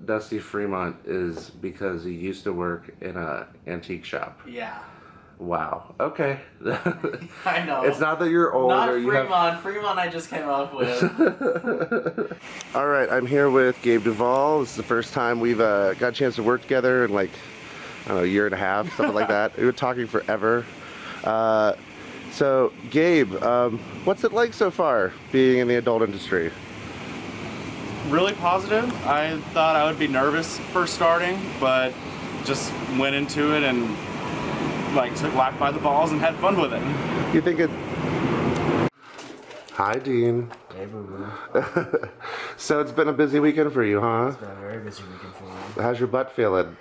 Dusty Fremont is because he used to work in a antique shop. Yeah. Wow. Okay. I know. It's not that you're old. Not or Fremont. You have... Fremont I just came up with. All right, I'm here with Gabe Duvall. This is the first time we've got a chance to work together in like, I don't know, a year and a half, something like that. We were talking forever. So, Gabe, what's it like so far being in the adult industry? Really positive. I thought I would be nervous first starting, but just went into it and like took life by the balls and had fun with it. You think it... Hi, Dean. Hey, boo-boo. So it's been a busy weekend for you, huh? It's been a very busy weekend for me. How's your butt feeling?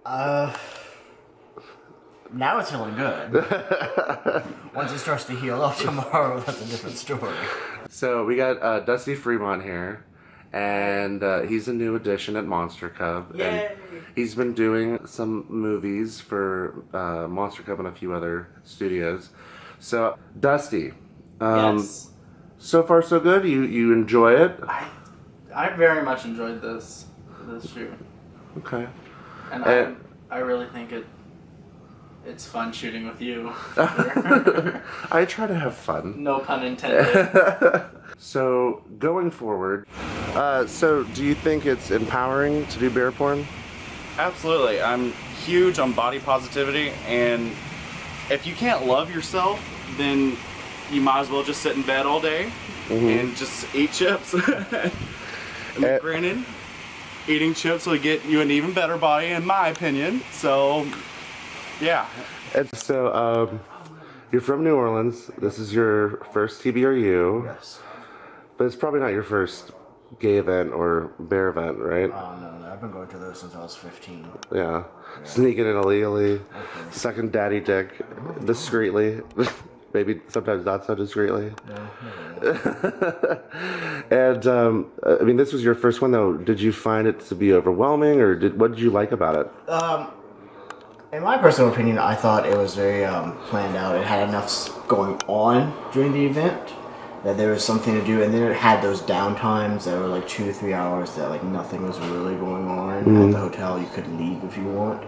Now it's feeling good. Once it starts to heal up tomorrow, that's a different story. So we got Dusty Fremont here, and he's a new addition at MonsterCub. Yay! And he's been doing some movies for MonsterCub and a few other studios. So, Dusty, Yes. so far so good? You enjoy it? I very much enjoyed this shoot. Okay. And I really think it's fun shooting with you. I try to have fun. No pun intended. So, going forward, so do you think it's empowering to do bear porn? Absolutely. I'm huge on body positivity, and if you can't love yourself, then you might as well just sit in bed all day and just eat chips. And granted, eating chips will get you an even better body, in my opinion. So, yeah. And so, you're from New Orleans. This is your first TBRU. Yes. But it's probably not your first gay event or bear event, right? Oh, no, I've been going to those since I was 15. Yeah. Sneaking in illegally, sucking daddy dick discreetly. Maybe sometimes not so discreetly. No. And, I mean, this was your first one, though. Did you find it to be overwhelming, or what did you like about it? In my personal opinion, I thought it was very planned out. It had enough going on during the event that there was something to do, and then it had those downtimes that were like 2 or 3 hours that like nothing was really going on at the hotel. You could leave if you want.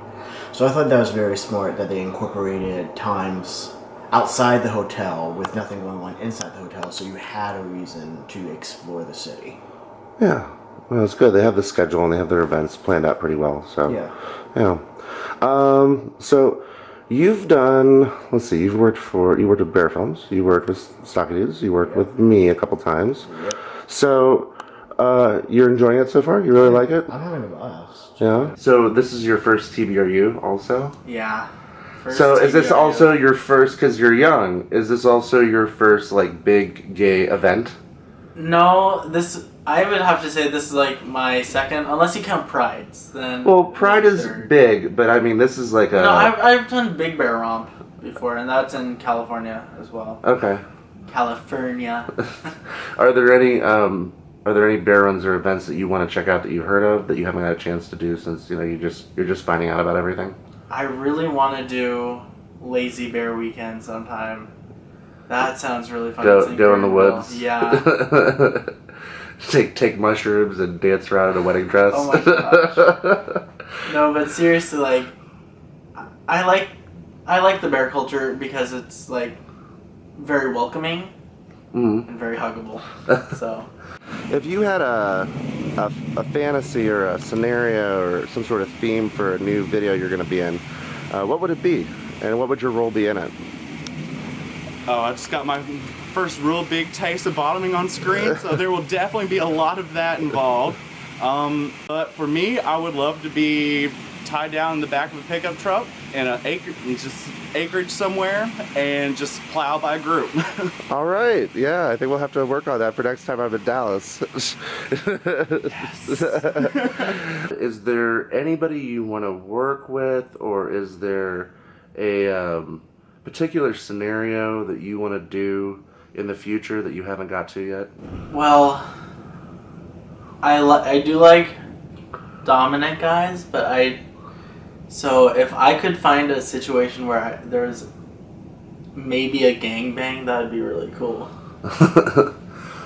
So I thought that was very smart that they incorporated times outside the hotel with nothing going on inside the hotel, so you had a reason to explore the city. Yeah. Well, it's good. They have the schedule and they have their events planned out pretty well. So, yeah. So you've done, let's see, you worked with Bear Films, you worked with Stocky Dudes, you worked with me a couple times. So, you're enjoying it so far? You really like it? I'm having a blast. Yeah. So this is your first TBRU also? Yeah. So is this also your first, because you're young, is this also your first like big gay event? No, I would have to say this is like my second, unless you count Pride's. Then Well, Pride is big, but I mean this is like a... No, I've done Big Bear Romp before, and that's in California as well. Okay. California. Are there any bear runs or events that you want to check out that you've heard of that you haven't had a chance to do since you're just finding out about everything? I really want to do Lazy Bear Weekend sometime. That sounds really fun. Go in the woods. Yeah. take mushrooms and dance around in a wedding dress. Oh my gosh. No, but seriously, like, I like the bear culture because it's like very welcoming and very huggable. So. If you had a fantasy or a scenario or some sort of theme for a new video you're going to be in, what would it be? And what would your role be in it? Oh, I just got my first real big taste of bottoming on screen, so there will definitely be a lot of that involved. But for me, I would love to be tied down in the back of a pickup truck in an acreage somewhere and just plow by a group. All right, yeah, I think we'll have to work on that for next time I'm in Dallas. Yes. Is there anybody you want to work with, or is there a particular scenario that you want to do in the future that you haven't got to yet? Well, I do like dominant guys, but so if I could find a situation where there's maybe a gangbang, that would be really cool.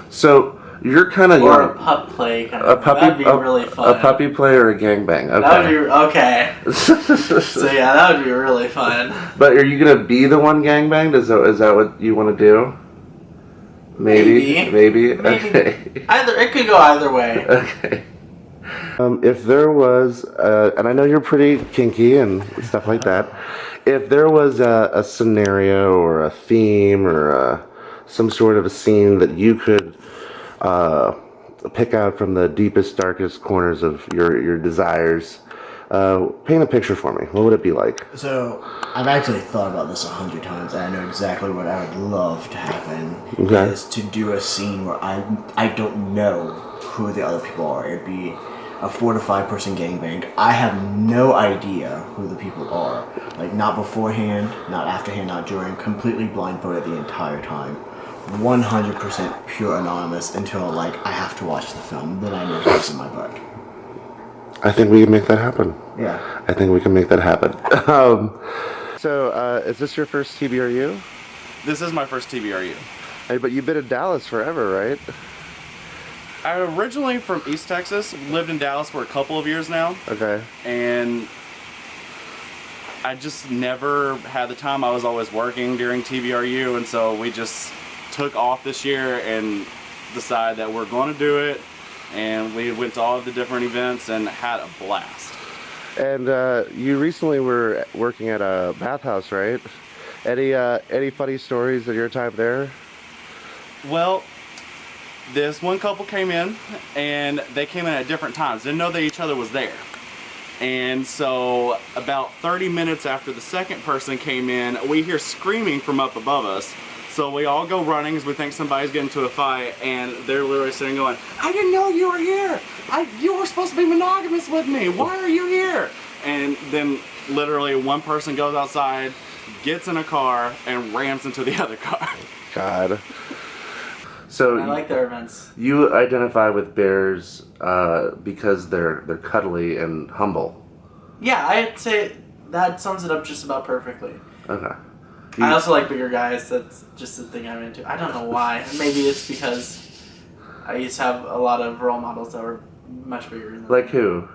So you're kind of or a pup play kind of. That'd be really fun. A puppy play or a gangbang? Okay. That would be okay. So yeah, that would be really fun. But are you gonna be the one gangbanged? Is that what you want to do? Maybe. Okay. Either it could go either way. Okay. If there was, and I know you're pretty kinky and stuff like that, if there was a scenario or a theme or some sort of a scene that you could pick out from the deepest, darkest corners of your desires, paint a picture for me. What would it be like? So, I've actually thought about this 100 times, and I know exactly what I would love to happen. Okay. Is to do a scene where I don't know who the other people are. It'd be a 4 to 5 person gangbang. I have no idea who the people are. Like, not beforehand, not afterhand, not during. Completely blindfolded the entire time. 100% pure anonymous until, like, I have to watch the film. Then I know who's in my butt. I think we can make that happen. Yeah. I think we can make that happen. So, is this your first TBRU? This is my first TBRU. Hey, but you've been in Dallas forever, right? I'm originally from East Texas, lived in Dallas for a couple of years now. Okay. And I just never had the time. I was always working during TBRU, and so we just took off this year and decided that we're going to do it. And we went to all of the different events and had a blast. And you recently were working at a bathhouse, right? Any funny stories of your time there? Well, this one couple came in, and they came in at different times. Didn't know that each other was there. And so about 30 minutes after the second person came in, we hear screaming from up above us. So we all go running because we think somebody's getting into a fight, and they're literally sitting going, I didn't know you were here. You were supposed to be monogamous with me. Why are you here? And then literally one person goes outside, gets in a car, and rams into the other car. God. So I like their events. You identify with bears because they're cuddly and humble. Yeah, I'd say that sums it up just about perfectly. Okay. I also like bigger guys. That's just the thing I'm into. I don't know why. Maybe it's because I used to have a lot of role models that were much bigger than Like who?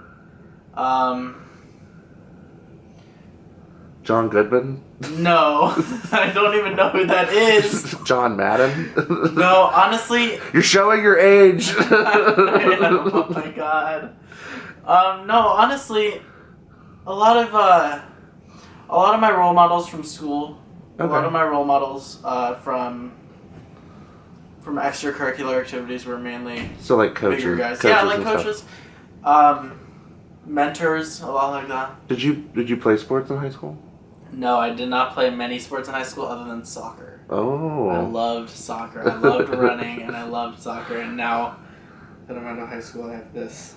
John Goodman? No. I don't even know who that is. John Madden? No, honestly. You're showing your age. Oh my god. No, honestly, a lot of my role models from school. Okay. A lot of my role models from extracurricular activities were mainly so like coaches, bigger guys. Coaches yeah, like coaches, mentors, a lot like that. Did you play sports in high school? No, I did not play many sports in high school other than soccer. Oh. I loved soccer. I loved running, and I loved soccer. And now that I'm out of high school, I have this,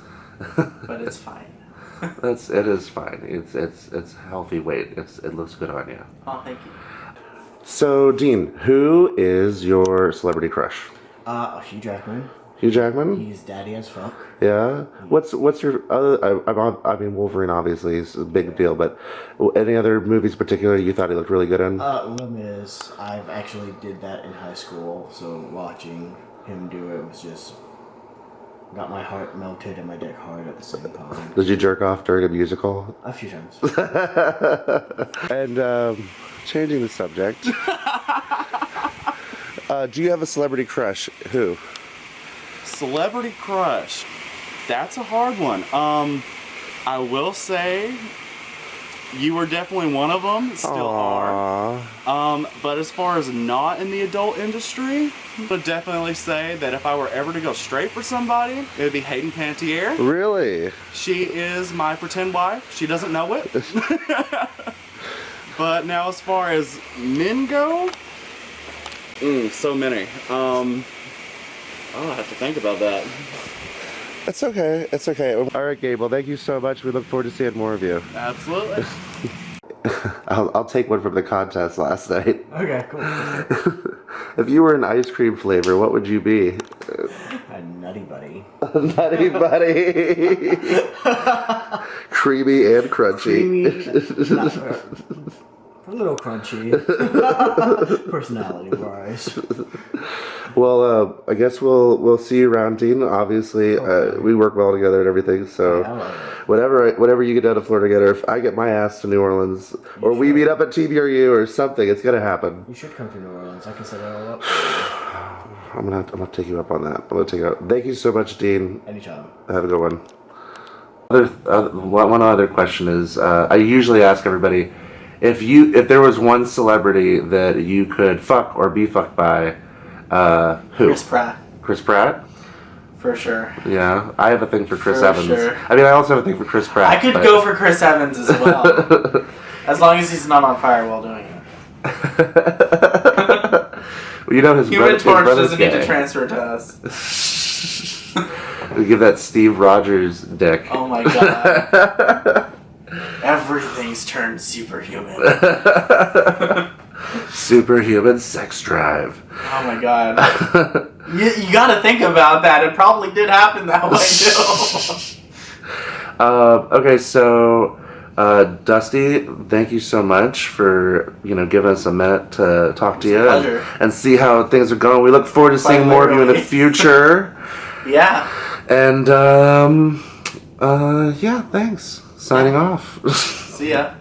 but it's fine. It is fine. It's healthy weight. It looks good on you. Oh, thank you. So, Dean, who is your celebrity crush? Hugh Jackman. Hugh Jackman? He's daddy as fuck. Yeah? What's your other... I mean, Wolverine, obviously, is a big deal, but any other movies in particular you thought he looked really good in? Les Mis. I've actually did that in high school, so watching him do it was just... got my heart melted and my dick hard at the same time. Did you jerk off during a musical? A few times. And, changing the subject. Do you have a celebrity crush? Who? Celebrity crush. That's a hard one. I will say you were definitely one of them. Still are. But as far as not in the adult industry, I would definitely say that if I were ever to go straight for somebody, it would be Hayden Panettiere. Really? She is my pretend wife. She doesn't know it. But now as far as men go, so many. I'll have to think about that. It's okay. It's okay. All right, Gabe. Well, thank you so much. We look forward to seeing more of you. Absolutely. I'll take one from the contest last night. Okay, cool. If you were an ice cream flavor, what would you be? A Nutty Buddy. Nutty Buddy. Creamy and crunchy. A little crunchy. Personality-wise. Well, I guess we'll see you around, Dean. Obviously, we work well together and everything. So, whatever you get down to Florida together, if I get my ass to New Orleans, or we meet up at TBRU or something, it's gonna happen. You should come to New Orleans. I can set it all up. I'm gonna take you up on that. I'm gonna take you up. Thank you so much, Dean. Anytime. Have a good one. One other question is, I usually ask everybody, if there was one celebrity that you could fuck or be fucked by, who? Chris Pratt. Chris Pratt? For sure. Yeah, I have a thing for Chris For Evans. sure. I mean, I also have a thing for Chris Pratt. I could go for Chris Evans as well. As long as he's not on fire while doing it. Well, you know his Human Torch brother's doesn't need gay. to transfer to us. We give that Steve Rogers dick. Oh my god. Everything's turned superhuman. Superhuman sex drive. Oh my god. You gotta think about that. It probably did happen that way too. Okay, so Dusty, thank you so much for giving us a minute to talk to you and see how things are going. We look forward to seeing more of you in the future. Yeah. And yeah, thanks. Signing off. See ya.